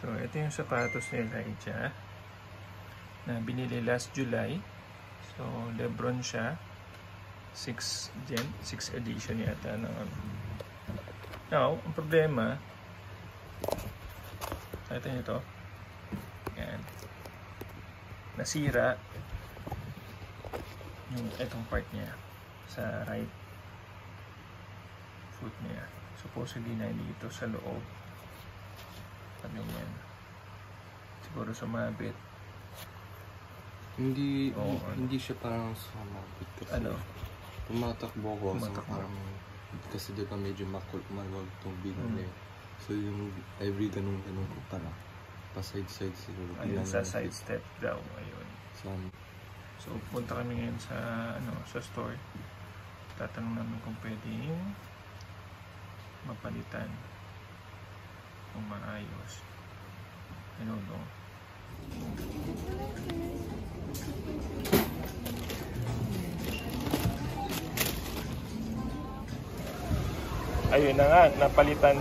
So, ito yung sapatos ni Elijah na binili last July. So, Lebron siya. 6 edition yata. Now, ang problema, ito nito. Yan. Nasira yung itong part niya sa right foot niya. Supposedly na dito sa loob. Sabi niyan. Siguro sumabit. Hindi siya parang sumabit kasi tumatakbo ko. So parang kasi diba medyo maluwag itong binili. So yung every ganun ko para pa-side-side siguro. Ayun, sa side step daw. Ayun. So punta kami ngayon sa sa store. Tatanong namin kung pwedeng mapalitan kung maayos. I don't know. Ayun na nga, napalitan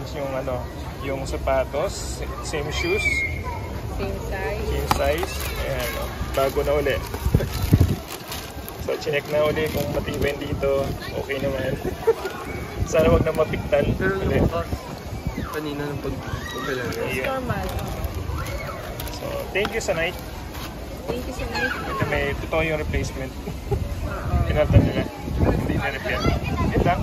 yung sapatos, same shoes, same size, ayan, bago na uli. So chinek na uli kung matibay dito, okay naman. Sana wag na mapiktan. Pero kanina ng pag-okay lang. Normal. So thank you sa night. Thank you so much. Ito may totoo yung replacement. Pinaltan nila. Hindi na repair. Yan lang.